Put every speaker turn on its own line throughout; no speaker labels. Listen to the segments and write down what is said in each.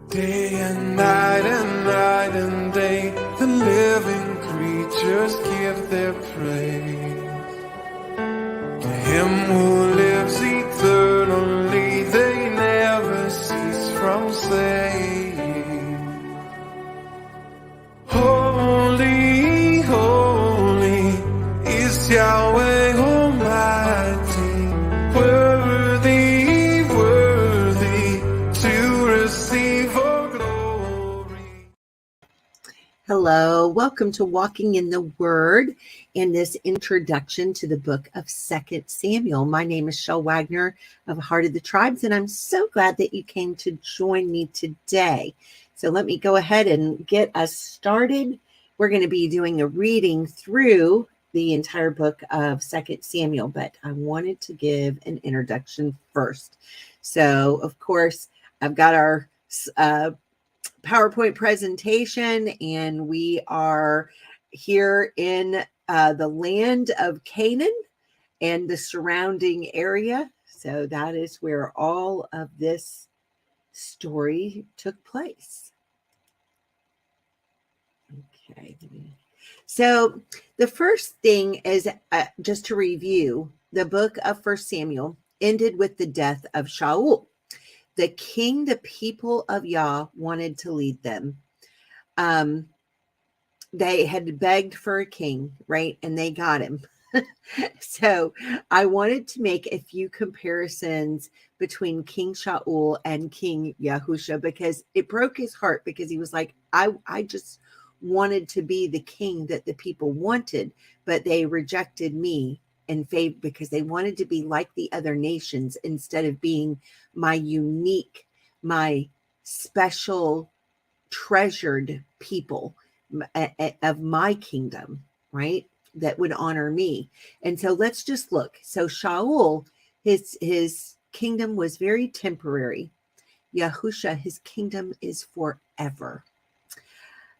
Day and night and day, the living creatures give their praise. To him who lives eternally, they never cease from saying, Holy, holy is Yahweh Almighty, worthy, worthy to receive all glory.
Hello, welcome to Walking in the Word and this introduction to the book of 2 Samuel. My name is Chelle Wagner of Heart of the Tribes, and I'm so glad that you came to join me today. So let me go ahead and get us started. We're going to be doing a reading through the entire book of 2 Samuel, but I wanted to give an introduction first. So, of course, I've got our PowerPoint presentation, and we are here in the land of Canaan and the surrounding area. So that is where all of this story took place. Okay. So the first thing is just to review, the book of 1 Samuel ended with the death of Shaul. The king, the people of Yah wanted to lead them. They had begged for a king, right? And they got him. So I wanted to make a few comparisons between King Shaul and King Yahusha, because it broke his heart, because he was like, I just wanted to be the king that the people wanted, but they rejected me in favor because they wanted to be like the other nations instead of being my unique, my special, treasured people of my kingdom, right? That would honor me. And so let's just look. So Shaul, his kingdom was very temporary. Yahusha, his kingdom is forever.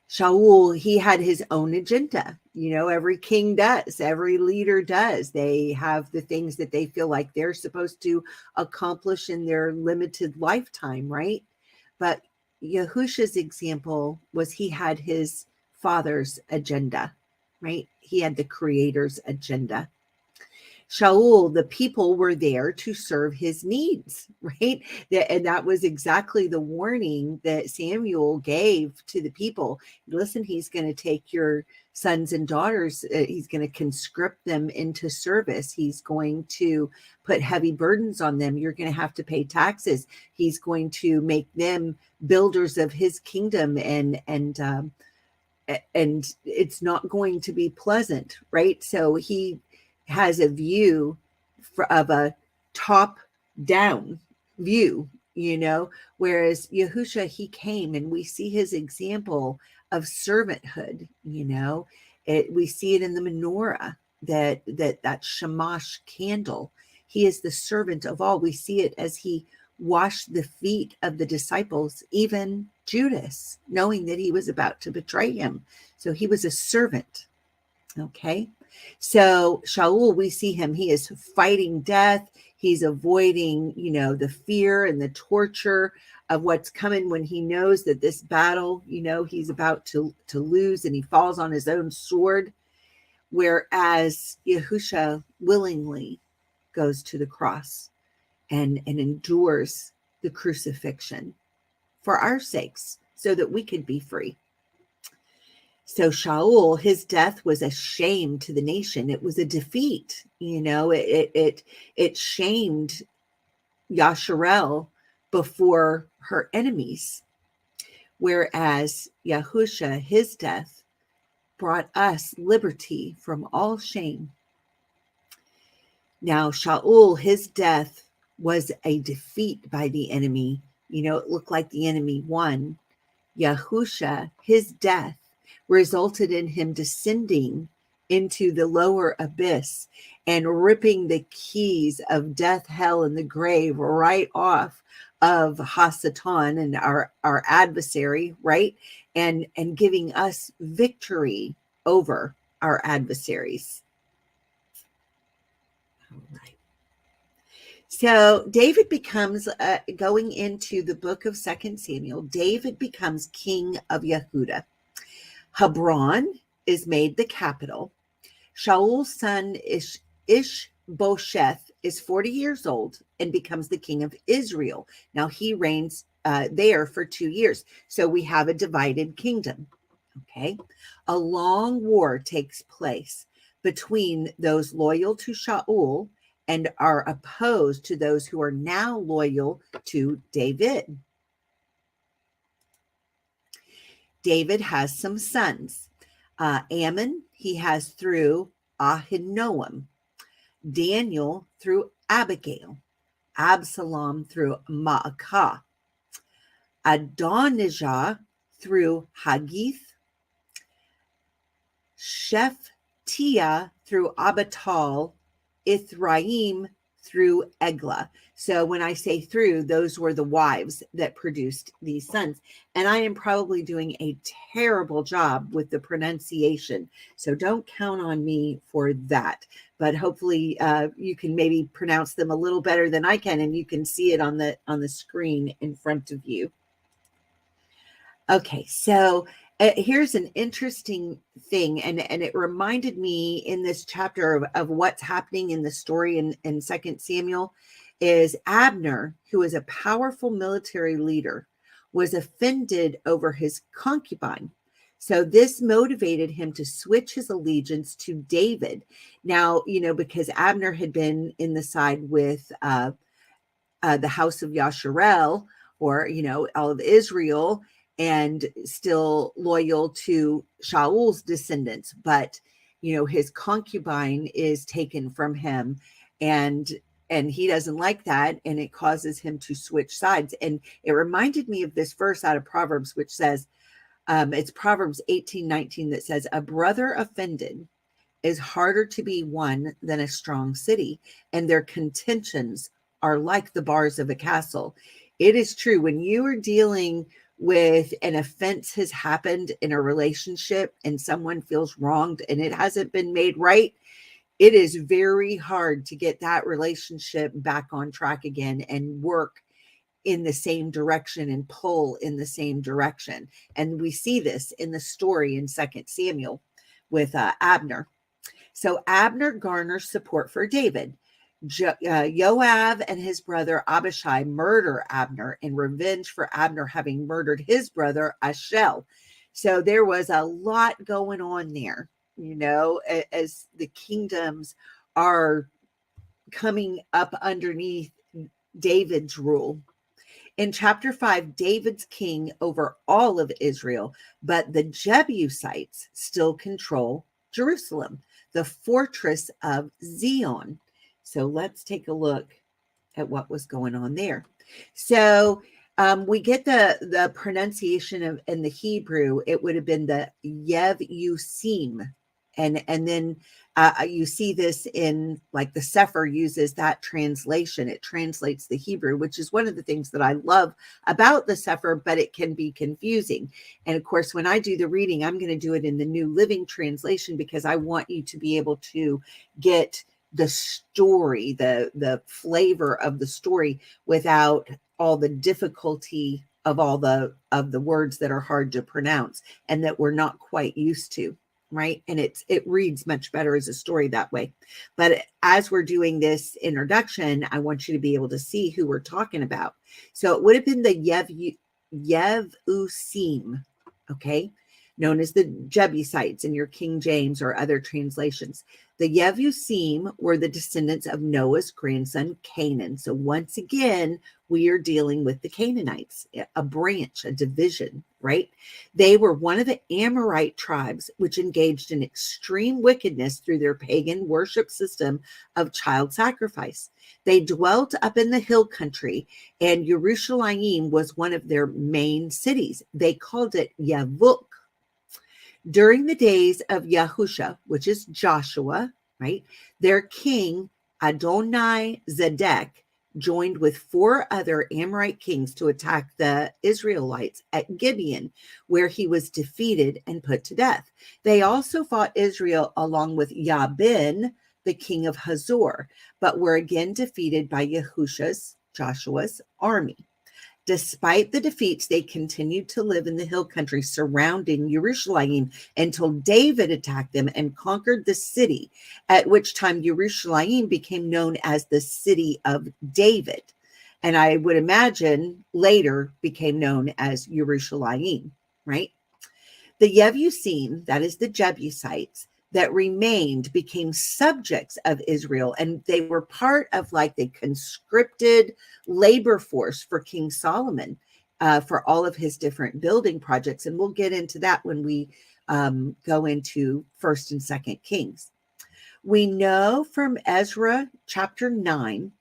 Shaul, he had his own agenda. You know, every king does, every leader does. They have the things that they feel like they're supposed to accomplish in their limited lifetime, right? But Yahusha's example was he had his father's agenda, right? He had the creator's agenda. Shaul, the people were there to serve his needs, right? And that was exactly the warning that Samuel gave to the people. Listen, he's going to take your sons and daughters, he's going to conscript them into service. He's going to put heavy burdens on them. You're going to have to pay taxes. He's going to make them builders of his kingdom, and it's not going to be pleasant, right? So he has a view of a top-down view, you know, whereas Yahusha, he came, and we see his example of servanthood, you know. We see it in the menorah, that shamash candle. He is the servant of all. We see it as he washed the feet of the disciples, even Judas, knowing that he was about to betray him. So he was a servant. Okay. So Shaul, we see him, he is fighting death. He's avoiding, you know, the fear and the torture of what's coming when he knows that this battle, you know, he's about to lose, and he falls on his own sword. Whereas Yahusha willingly goes to the cross and endures the crucifixion for our sakes so that we could be free. So Shaul, his death was a shame to the nation. It was a defeat. You know, it shamed Yasharel before her enemies. Whereas Yahusha, his death brought us liberty from all shame. Now, Shaul, his death was a defeat by the enemy. You know, it looked like the enemy won. Yahusha, his death resulted in him descending into the lower abyss and ripping the keys of death, hell, and the grave right off of Hasatan and our adversary, right? And giving us victory over our adversaries. All right. So David becomes, going into the book of 2 Samuel, David becomes king of Yehudah. Hebron is made the capital. Shaul's son Ishbosheth is 40 years old and becomes the king of Israel. Now he reigns there for 2 years. So we have a divided kingdom. Okay. A long war takes place between those loyal to Shaul and are opposed to those who are now loyal to David. David has some sons. Ammon, he has through Ahinoam. Daniel through Abigail. Absalom through Maacah. Adonijah through Haggith. Shephatiah through Abital. Ithraim through Eglah. So when I say through, those were the wives that produced these sons. And I am probably doing a terrible job with the pronunciation. So don't count on me for that. But hopefully you can maybe pronounce them a little better than I can, and you can see it on the screen in front of you. Okay, so here's an interesting thing, and it reminded me in this chapter of what's happening in the story in 2 Samuel, is Abner, who is a powerful military leader, was offended over his concubine. So this motivated him to switch his allegiance to David. Now, because Abner had been in the side with the house of Yasharel, or, all of Israel, and still loyal to Shaul's descendants. But, his concubine is taken from him, and he doesn't like that, and it causes him to switch sides. And it reminded me of this verse out of Proverbs, which says, it's Proverbs 18:19 that says, a brother offended is harder to be won than a strong city, and their contentions are like the bars of a castle. It is true. When you are dealing with an offense has happened in a relationship and someone feels wronged and it hasn't been made right, it is very hard to get that relationship back on track again and work in the same direction and pull in the same direction. And we see this in the story in 2 Samuel with Abner. So Abner garners support for David. Joab and his brother Abishai murder Abner in revenge for Abner having murdered his brother Ashel. So there was a lot going on there, as the kingdoms are coming up underneath David's rule. In chapter 5, David's king over all of Israel, but the Jebusites still control Jerusalem, the fortress of Zion. So let's take a look at what was going on there. So we get the pronunciation of in the Hebrew, it would have been the yhvh. And then you see this in, like, the Sefer uses that translation. It translates the Hebrew, which is one of the things that I love about the Sefer, but it can be confusing. And of course, when I do the reading, I'm going to do it in the New Living Translation because I want you to be able to get the story, the flavor of the story without all the difficulty of the words that are hard to pronounce and that we're not quite used to. Right. And it reads much better as a story that way. But as we're doing this introduction, I want you to be able to see who we're talking about. So it would have been the Yevussim, okay, known as the Jebusites in your King James or other translations. The Yevussim were the descendants of Noah's grandson, Canaan. So once again, we are dealing with the Canaanites, a branch, a division, right? They were one of the Amorite tribes, which engaged in extreme wickedness through their pagan worship system of child sacrifice. They dwelt up in the hill country, and Jerusalem was one of their main cities. They called it yhvh. During the days of Yahusha, which is Joshua, right, their king Adoni-Zedek joined with 4 other Amorite kings to attack the Israelites at Gibeon, where he was defeated and put to death. They also fought Israel along with Yabin, the king of Hazor, but were again defeated by Joshua's army. Despite the defeats, they continued to live in the hill country surrounding Jerusalem until David attacked them and conquered the city, at which time Jerusalem became known as the city of David. And I would imagine later became known as Jerusalem, right? The Yevusim, that is the Jebusites, that remained became subjects of Israel, and they were part of like the conscripted labor force for King Solomon for all of his different building projects. And we'll get into that when we go into 1st and 2nd Kings. We know from Ezra chapter 9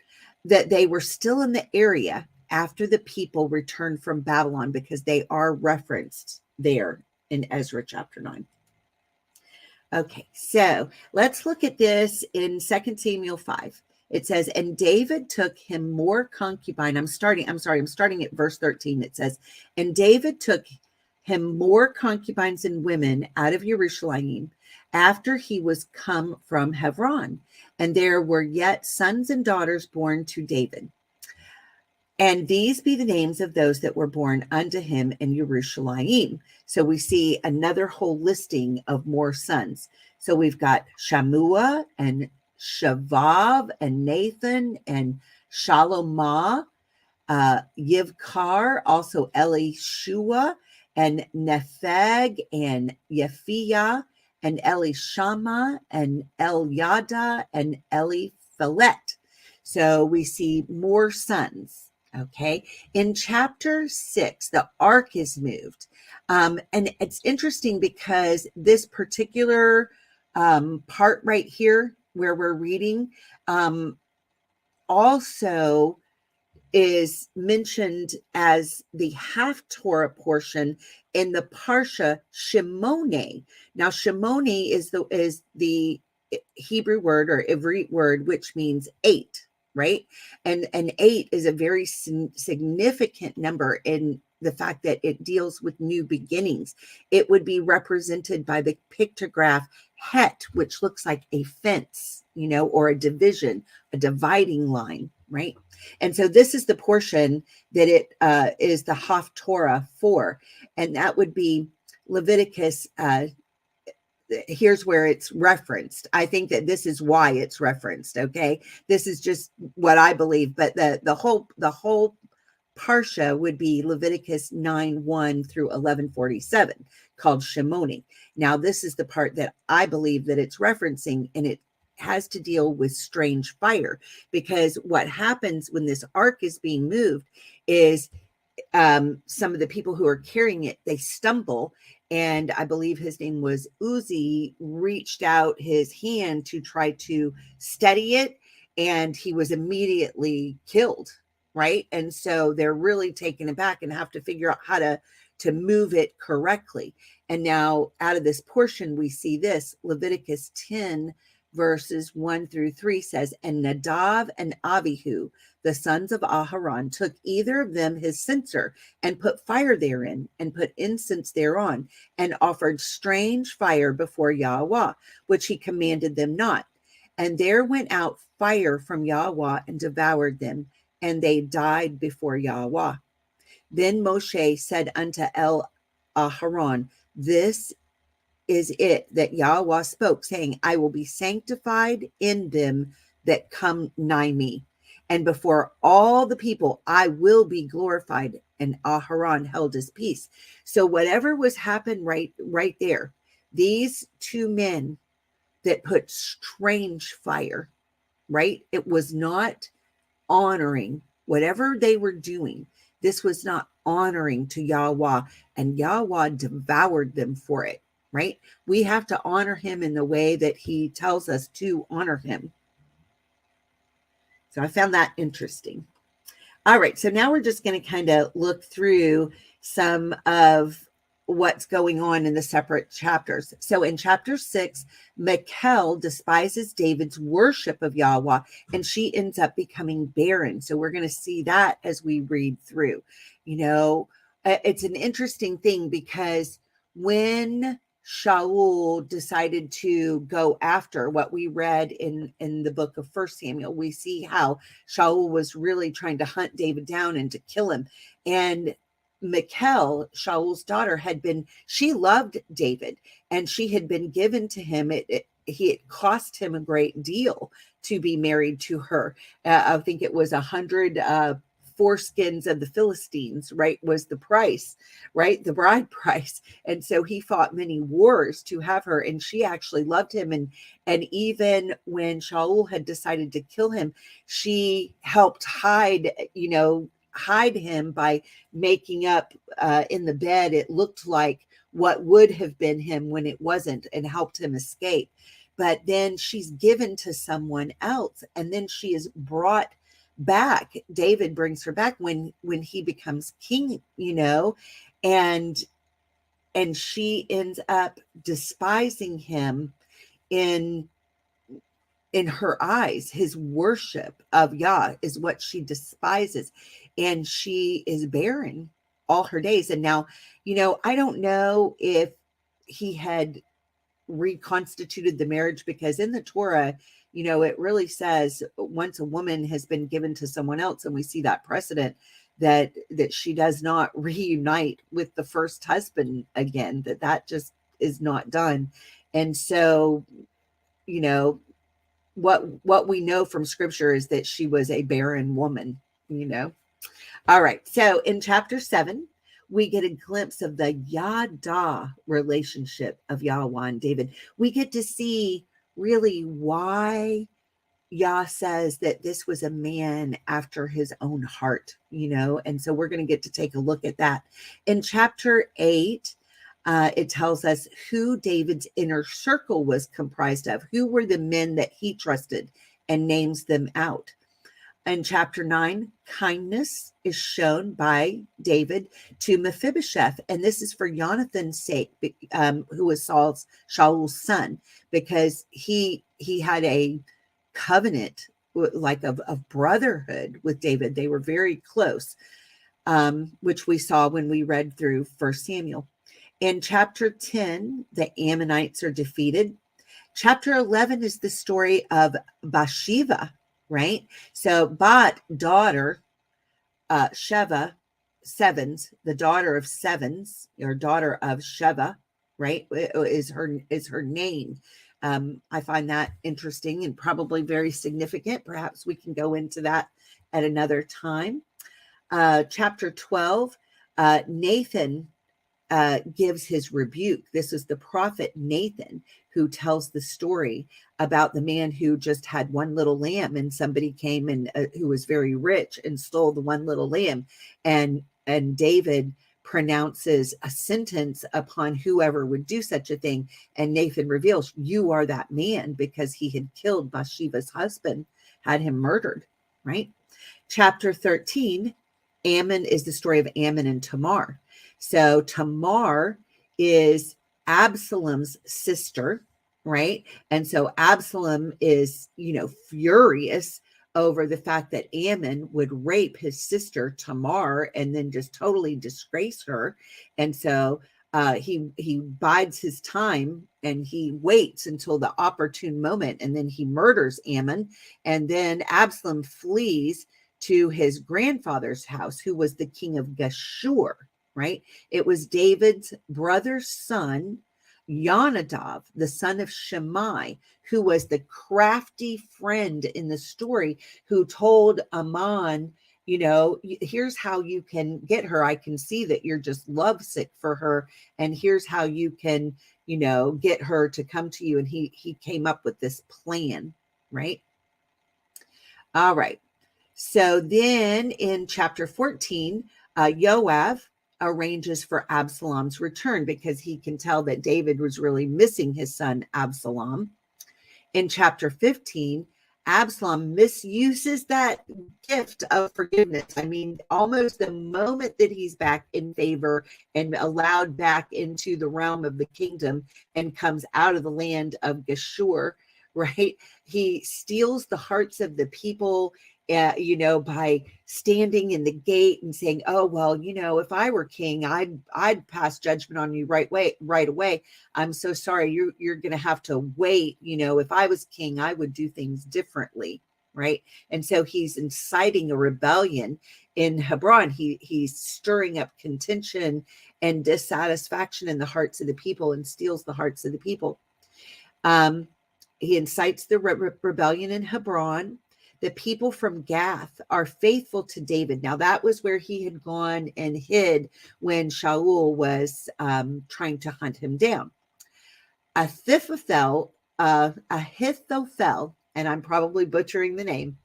that they were still in the area after the people returned from Babylon, because they are referenced there in Ezra chapter 9. Okay, so let's look at this in 2 Samuel 5. It says, and David took him more concubine. I'm starting at verse 13. It says, and David took him more concubines and women out of Jerusalem after he was come from Hebron. And there were yet sons and daughters born to David. And these be the names of those that were born unto him in Jerusalem. So we see another whole listing of more sons. So we've got Shammua and Shavav and Nathan and Shalomah, Yivkar, also Elishua and Nepheg and Yhvh and Elishama and Elyada and Eliphelet. So we see more sons. Okay, in chapter 6, the ark is moved. And it's interesting because this particular part right here where we're reading also is mentioned as the half Torah portion in the Parsha Shimone. Now, Shimone is the Hebrew word or Ivrit word, which means 8. Right. And 8 is a very significant number in the fact that it deals with new beginnings. It would be represented by the pictograph het, which looks like a fence, or a division, a dividing line. Right. And so this is the portion that it is the Haftorah for. And that would be Leviticus. Here's where it's referenced. I think that this is why it's referenced. Okay, this is just what I believe, but the whole parsha would be Leviticus 9:1 through 11:47, called Shimoni. Now, this is the part that I believe that it's referencing, and it has to deal with strange fire, because what happens when this ark is being moved is some of the people who are carrying it, they stumble. And I believe his name was Uzi, reached out his hand to try to steady it, and he was immediately killed, right? And so they're really taken aback and have to figure out how to move it correctly. And now out of this portion, we see this, Leviticus 10, verses 1 through 3 says, and Nadav and Abihu, the sons of Aharon, took either of them his censer and put fire therein and put incense thereon and offered strange fire before yahuah, which he commanded them not. And there went out fire from yahuah and devoured them, and they died before yahuah. Then Moshe said unto Aharon, this is it that yahuah spoke, saying, I will be sanctified in them that come nigh me. And before all the people, I will be glorified. And Aharon held his peace. So whatever was happened right there, these two men that put strange fire, right? It was not honoring whatever they were doing. This was not honoring to yahuah, and yahuah devoured them for it, right? We have to honor him in the way that he tells us to honor him. So I found that interesting. All right, so now we're just going to kind of look through some of what's going on in the separate chapters. So in chapter 6, Michal despises David's worship of yahuah, and she ends up becoming barren. So we're going to see that as we read through. It's an interesting thing, because when Shaul decided to go after what we read in the book of First Samuel. We see how Shaul was really trying to hunt David down and to kill him. And Michal, Shaul's daughter, she loved David, and she had been given to him. It cost him a great deal to be married to her. I think it was 100 foreskins of the Philistines, right, was the price, right, the bride price. And so he fought many wars to have her, and she actually loved him. And even when Shaul had decided to kill him, she helped hide him by making up in the bed. It looked like what would have been him when it wasn't, and helped him escape. But then she's given to someone else, and then she is brought back. David brings her back when he becomes king, and she ends up despising him in her eyes. His worship of Yah is what she despises, and she is barren all her days. And now, I don't know if he had reconstituted the marriage, because in the Torah, it really says once a woman has been given to someone else, and we see that precedent that she does not reunite with the first husband again, that just is not done. And so, what we know from scripture is that she was a barren woman, All right. So in chapter 7, we get a glimpse of the yada relationship of Yahuah and David. We get to see really why Yah says that this was a man after his own heart, and so we're going to get to take a look at that. In chapter 8, it tells us who David's inner circle was comprised of, who were the men that he trusted, and names them out. In chapter 9, kindness is shown by David to Mephibosheth, and this is for Jonathan's sake, who was Shaul's son, because he had a covenant like of brotherhood with David. They were very close, which we saw when we read through First Samuel. In chapter 10, the Ammonites are defeated. Chapter 11 is the story of Bathsheba, right? So Bat, daughter, Sheva, sevens, the daughter of sevens, or daughter of Sheva, right, is her name. I find that interesting and probably very significant. Perhaps we can go into that at another time. Chapter 12, Nathan gives his rebuke. This is the prophet Nathan who tells the story about the man who just had one little lamb, and somebody came and who was very rich and stole the one little lamb, and David pronounces a sentence upon whoever would do such a thing, and Nathan reveals, you are that man, because he had killed Bathsheba's husband, had him murdered, right? Chapter 13, Ammon, is the story of Ammon and Tamar. So Tamar is Absalom's sister, right? And so Absalom is, furious over the fact that Ammon would rape his sister Tamar and then just totally disgrace her. And so he bides his time, and he waits until the opportune moment, and then he murders Ammon. And then Absalom flees to his grandfather's house, who was the king of Geshur, right? It was David's brother's son, Yonadav, the son of Shimei, who was the crafty friend in the story, who told Amnon, here's how you can get her. I can see that you're just lovesick for her, and here's how you can, get her to come to you. And he came up with this plan, right? All right. So then in chapter 14, Yoav arranges for Absalom's return, because he can tell that David was really missing his son Absalom. In chapter 15, Absalom misuses that gift of forgiveness. I mean, almost the moment that he's back in favor and allowed back into the realm of the kingdom and comes out of the land of Geshur, right? He steals the hearts of the people, by standing in the gate and saying, oh, well, if I were king, I'd pass judgment on you right away. I'm so sorry. You're going to have to wait. If I was king, I would do things differently. Right. And so he's inciting a rebellion in Hebron. He's stirring up contention and dissatisfaction in the hearts of the people and steals the hearts of the people. He incites the rebellion in Hebron. The people from Gath are faithful to David. Now, that was where he had gone and hid when Shaul was trying to hunt him down. Ahithophel, and I'm probably butchering the name,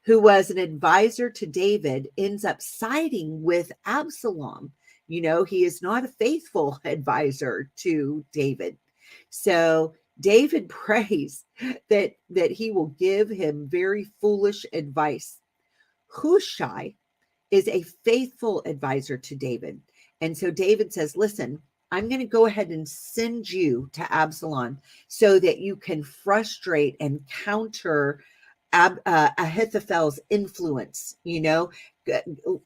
who was an advisor to David, ends up siding with Absalom. He is not a faithful advisor to David. So David prays that he will give him very foolish advice. Hushai is a faithful advisor to David. And so David says, listen, I'm going to go ahead and send you to Absalom so that you can frustrate and counter Ahithophel's influence,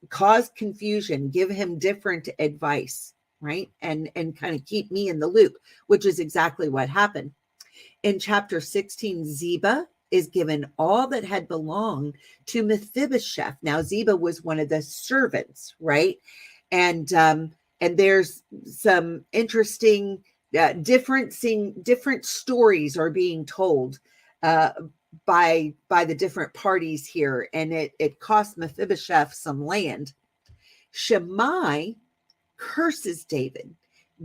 cause confusion, give him different advice, right? And kind of keep me in the loop, which is exactly what happened. In chapter 16, Ziba is given all that had belonged to Mephibosheth. Now, Ziba was one of the servants, right? And there's some interesting, different stories are being told by the different parties here, and it cost Mephibosheth some land. Shimei curses David.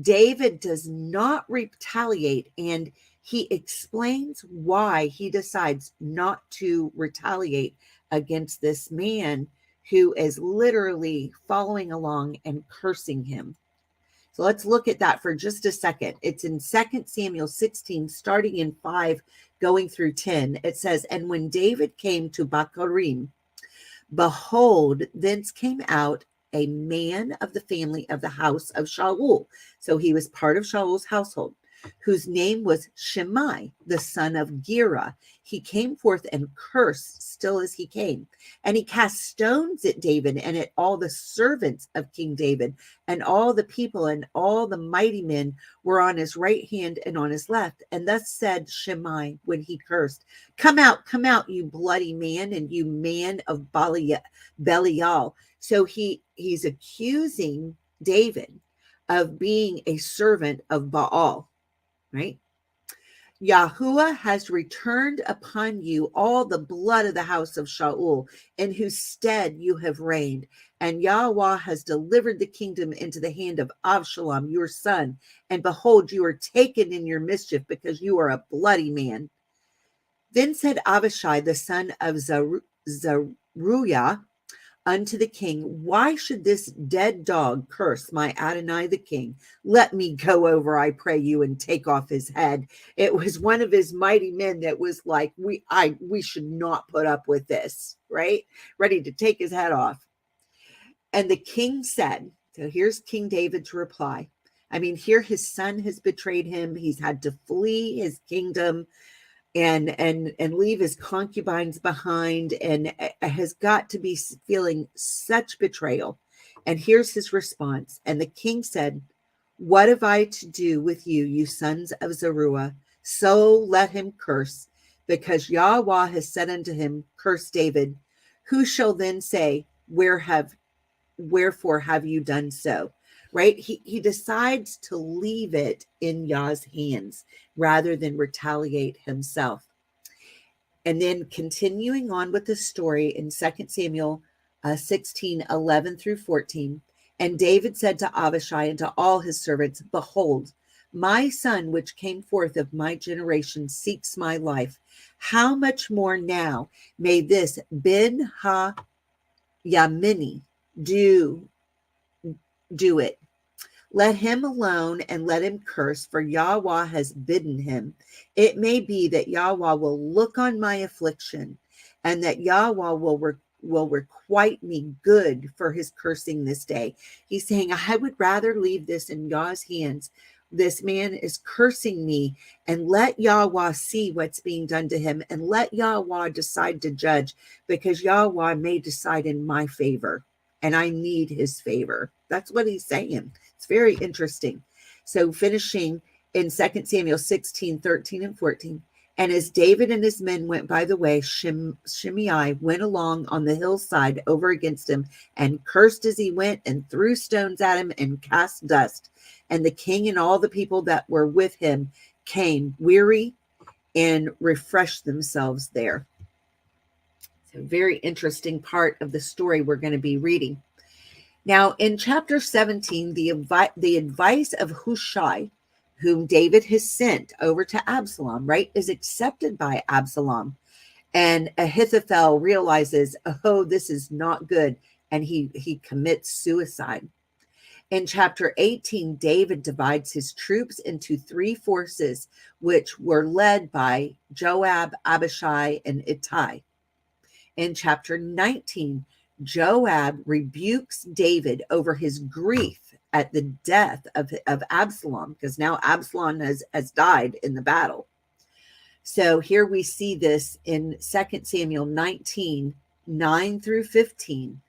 David does not retaliate, and he explains why he decides not to retaliate against this man who is literally following along and cursing him. So let's look at that for just a second. It's in 2 Samuel 16, starting in 5, going through 10. It says, and when David came to Bahurim, behold, thence came out a man of the family of the house of Shaul. So he was part of Shaul's household, whose name was Shimei, the son of Gera. He came forth and cursed still as he came. And he cast stones at David and at all the servants of King David, and all the people and all the mighty men were on his right hand and on his left. And thus said Shimei when he cursed, come out, you bloody man, and you man of Belial. So he's accusing David of being a servant of Baal, right? Yahuah has returned upon you all the blood of the house of Shaul, in whose stead you have reigned. And Yahuah has delivered the kingdom into the hand of Avshalom, your son. And behold, you are taken in your mischief, because you are a bloody man. Then said Abishai, the son of Zeruiah, unto the king, why should this dead dog curse my Adonai the king? Let me go over, I pray you, and take off his head. It was one of his mighty men that was like, we should not put up with this, right? Ready to take his head off. And the king said, so here's King David's reply. I mean, here his son has betrayed him. He's had to flee his kingdom and leave his concubines behind, and has got to be feeling such betrayal. And here's his response. And the king said, what have I to do with you, you sons of Zeruiah? So let him curse, because Yahuah has said unto him, curse David. Who shall then say, wherefore have you done so? Right? He decides to leave it in Yah's hands rather than retaliate himself. And then continuing on with the story in 2 Samuel 16, 11 through 14. And David said to Abishai and to all his servants, behold, my son, which came forth of my generation, seeks my life. How much more now may this Ben Ha-Yamini do it? Let him alone and let him curse, for Yahuah has bidden him. It may be that Yahuah will look on my affliction, and that Yahuah will requite me good for his cursing this day. He's saying, I would rather leave this in Yah's hands This man is cursing me, and let Yahuah see what's being done to him, and let Yahuah decide to judge, because Yahuah may decide in my favor, and I need his favor. That's what he's saying. It's very interesting. So finishing in 2 Samuel 16, 13, and 14. And as David and his men went by the way, Shimei went along on the hillside over against him and cursed as he went and threw stones at him and cast dust. And the king and all the people that were with him came weary and refreshed themselves there. So very interesting part of the story we're going to be reading. Now in chapter 17, the advice of Hushai, whom David has sent over to Absalom, right, is accepted by Absalom. And Ahithophel realizes, oh, this is not good. And he commits suicide. In chapter 18, David divides his troops into 3 forces, which were led by Joab, Abishai, and Ittai. In chapter 19, Joab rebukes David over his grief at the death of Absalom, because now Absalom has died in the battle. So here we see this in 2 Samuel 19, 9 through 15.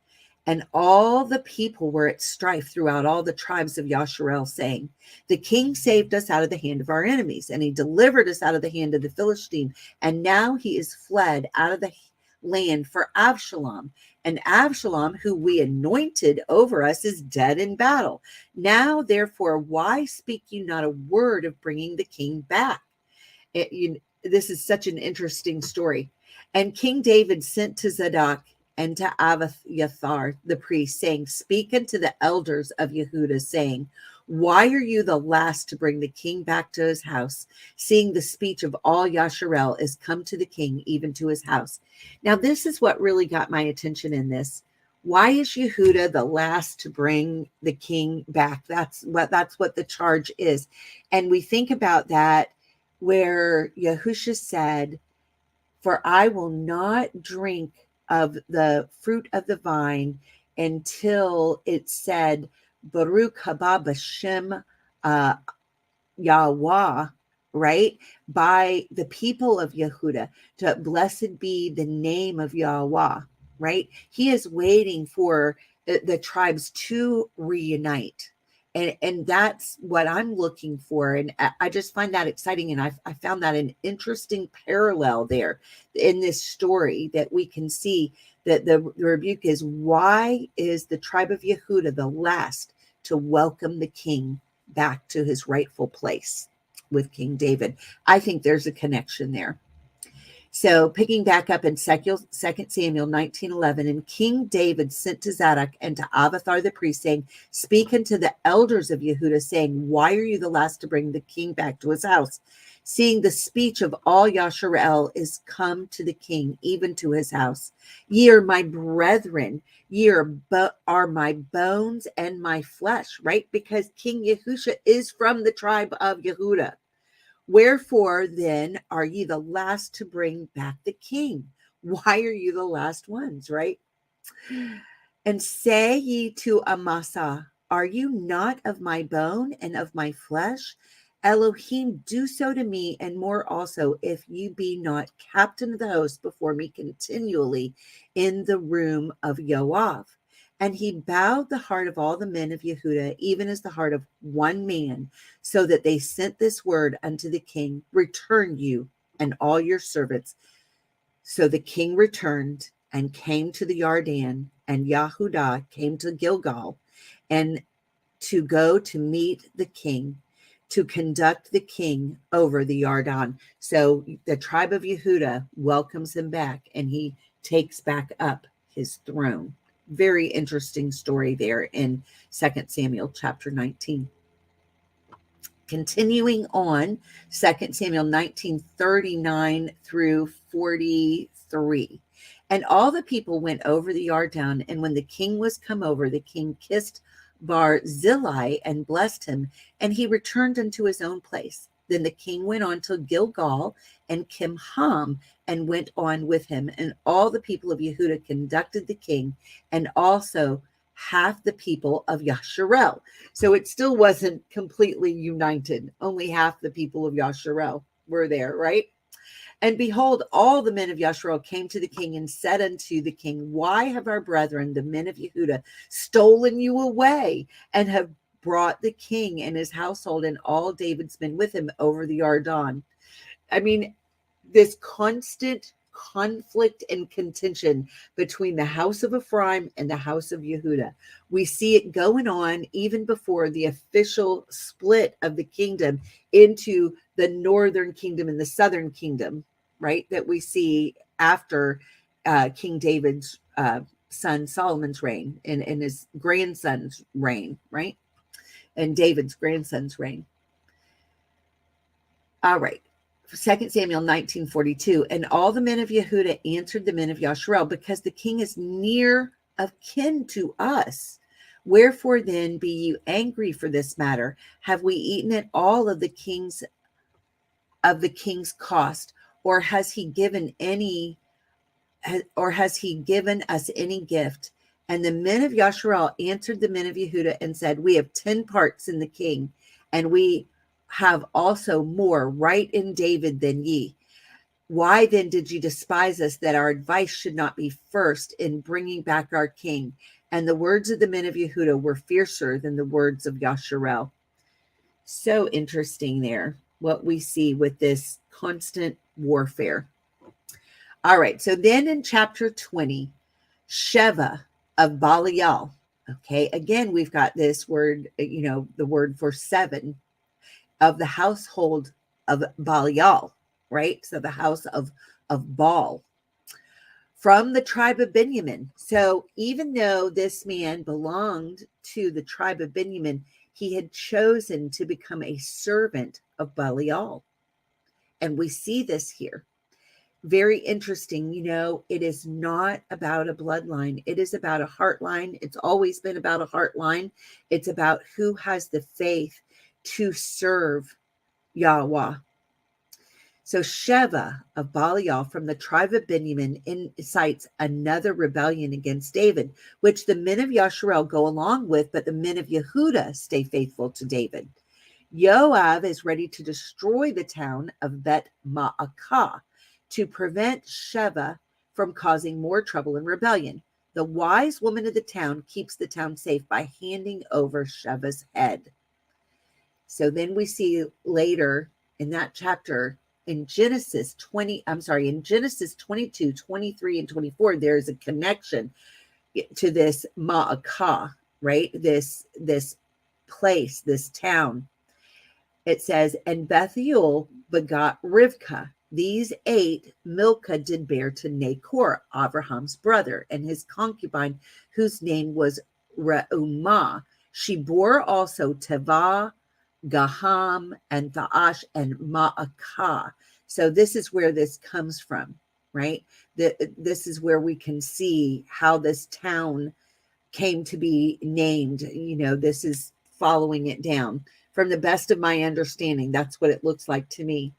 And all the people were at strife throughout all the tribes of Yasharel, saying, the king saved us out of the hand of our enemies, and he delivered us out of the hand of the Philistine. And now he is fled out of the land for Absalom. And Absalom, who we anointed over us, is dead in battle. Now, therefore, why speak you not a word of bringing the king back? This is such an interesting story. And King David sent to Zadok and to Abiathar the priest, saying, speak unto the elders of Yehudah, saying, why are you the last to bring the king back to his house, seeing the speech of all Yasharel is come to the king, even to his house? Now, this is what really got my attention in this. Why is Yehudah the last to bring the king back? That's what the charge is. And we think about that, where Yahusha said, for I will not drink of the fruit of the vine until it said, Baruch haba b'shem yahuah, right? By the people of Yehudah, to blessed be the name of Yahuah, right? He is waiting for the tribes to reunite. And that's what I'm looking for. And I just find that exciting. And I found that an interesting parallel there in this story, that we can see that the rebuke is, why is the tribe of Yehudah the last to welcome the king back to his rightful place with King David? I think there's a connection there. So picking back up in 2 Samuel 19:11, and King David sent to Zadok and to Abiathar the priest, saying, speak unto the elders of Yehudah, saying, why are you the last to bring the king back to his house, seeing the speech of all Yasharel is come to the king, even to his house? Ye are my brethren, ye are my bones and my flesh, right? Because King Yahusha is from the tribe of Yehudah. Wherefore then are ye the last to bring back the king? Why are you the last ones, right? And say ye to Amasa, are you not of my bone and of my flesh? Elohim, do so to me, and more also, if ye be not captain of the host before me continually in the room of Yoav. And he bowed the heart of all the men of Yehudah, even as the heart of one man, so that they sent this word unto the king, return you and all your servants. So the king returned and came to the Yarden, and Yahudah came to Gilgal, and to go to meet the king, to conduct the king over the Yarden. So the tribe of Yehudah welcomes him back, and he takes back up his throne. Very interesting story there in 2 Samuel chapter 19. Continuing on, 2 Samuel 19:39 through 43. And all the people went over the Yarden, and when the king was come over, the king kissed Barzillai and blessed him, and he returned unto his own place. Then the king went on to Gilgal, and Kimham and went on with him. And all the people of Yehudah conducted the king, and also half the people of Yasharel. So it still wasn't completely united. Only half the people of Yasharel were there, right? And behold, all the men of Yasharel came to the king and said unto the king, why have our brethren, the men of Yehuda, stolen you away and have brought the king and his household and all David's men with him over the Yarden? I mean, this constant conflict and contention between the house of Ephraim and the house of Yehuda. We see it going on even before the official split of the kingdom into the northern kingdom and the southern kingdom, right? That we see after King David's son Solomon's reign and his grandson's reign, right? And David's grandson's reign. All right. 2 Samuel 19:42, and all the men of Yehuda answered the men of Yasharel, because the king is near of kin to us. Wherefore then be you angry for this matter? Have we eaten at all of the king's cost, or has he given us any gift? And the men of Yasharel answered the men of Yehuda and said, we have 10 parts in the king, and we have also more right in David than ye. Why then did you despise us, that our advice should not be first in bringing back our king? And the words of the men of Yehuda were fiercer than the words of Yasharel. So interesting there, what we see with this constant warfare. All right, so then in chapter 20, Sheva of Balial. Okay, again, we've got this word, the word for 7, of the household of Balial, right? So the house of Baal, from the tribe of Benjamin. So even though this man belonged to the tribe of Benjamin, he had chosen to become a servant of Balial. And we see this here. Very interesting. It is not about a bloodline. It is about a heart line. It's always been about a heart line. It's about who has the faith to serve yahuah. So Sheva of Balial from the tribe of Benjamin incites another rebellion against David, which the men of Yasharel go along with, but the men of Yehuda stay faithful to David. Yoav is ready to destroy the town of Bet Ma'akah to prevent Sheva from causing more trouble and rebellion. The wise woman of the town keeps the town safe by handing over Sheva's head. So then we see later in that chapter in Genesis 22, 23, and 24, there's a connection to this Ma'akah, right? This place, this town. It says, and Bethuel begot Rivkah. These 8 Milcah did bear to Nachor, Abraham's brother, and his concubine, whose name was Reumah. She bore also Tevah, Gaham, and Thaash, and Ma'akah. So this is where this comes from, right? This is where we can see how this town came to be named. This is following it down. From the best of my understanding, that's what it looks like to me.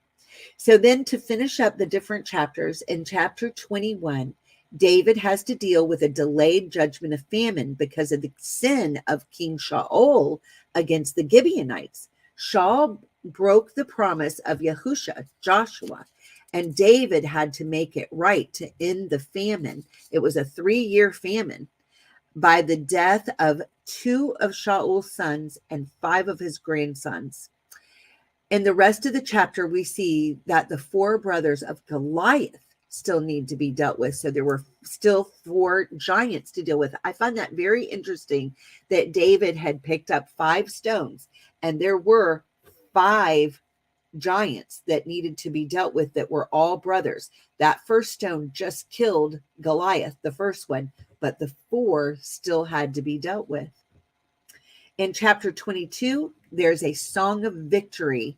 So then to finish up the different chapters, in chapter 21, David has to deal with a delayed judgment of famine because of the sin of King Shaul against the Gibeonites. Shaul broke the promise of Yahusha, Joshua, and David had to make it right to end the famine. It was a 3-year famine by the death of 2 of Shaul's sons and 5 of his grandsons. In the rest of the chapter, we see that the 4 brothers of Goliath still need to be dealt with. So there were still 4 giants to deal with. I find that very interesting that David had picked up 5 stones and there were 5 giants that needed to be dealt with that were all brothers. That first stone just killed Goliath, the first one, but the 4 still had to be dealt with. In chapter 22, there's a song of victory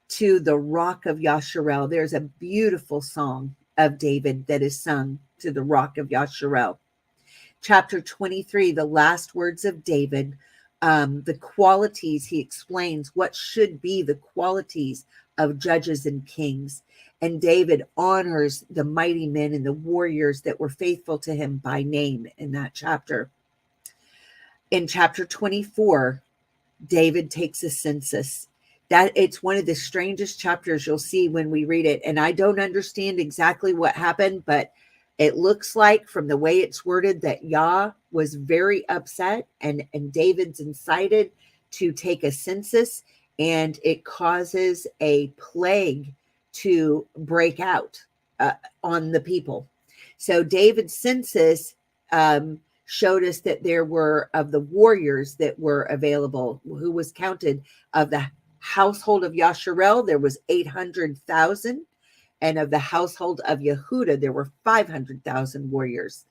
to the rock of Yasharel. There's a beautiful song of David that is sung to the rock of Yasharel. Chapter 23, the last words of David, the qualities, he explains what should be the qualities of judges and kings. And David honors the mighty men and the warriors that were faithful to him by name in that chapter. In chapter 24, David takes a census. That it's one of the strangest chapters you'll see when we read it. And I don't understand exactly what happened, but it looks like from the way it's worded that Yah was very upset, and David's incited to take a census, and it causes a plague to break out on the people. So David's census showed us that there were, of the warriors that were available, who was counted, of the household of Yasharel, there was 800,000. And of the household of Yehuda, there were 500,000 warriors.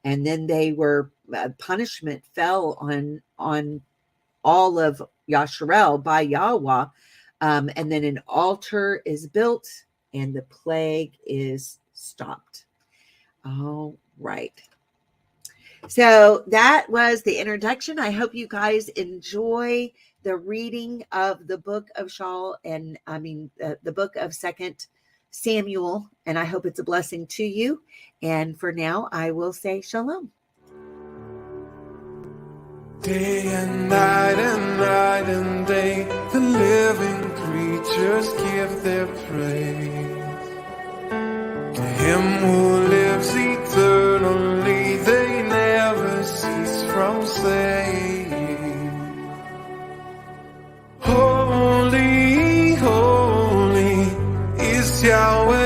And then they were, punishment fell on all of Yasharel by yahuah. And then an altar is built and the plague is stopped. All right. So that was the introduction. I hope you guys enjoy the reading of the book of the book of 2nd Samuel, and I hope it's a blessing to you. And for now, I will say shalom.
Day and night and day, the living creatures give their praise to Him who lives eternally. They never cease from saying, Holy, holy is Yahweh.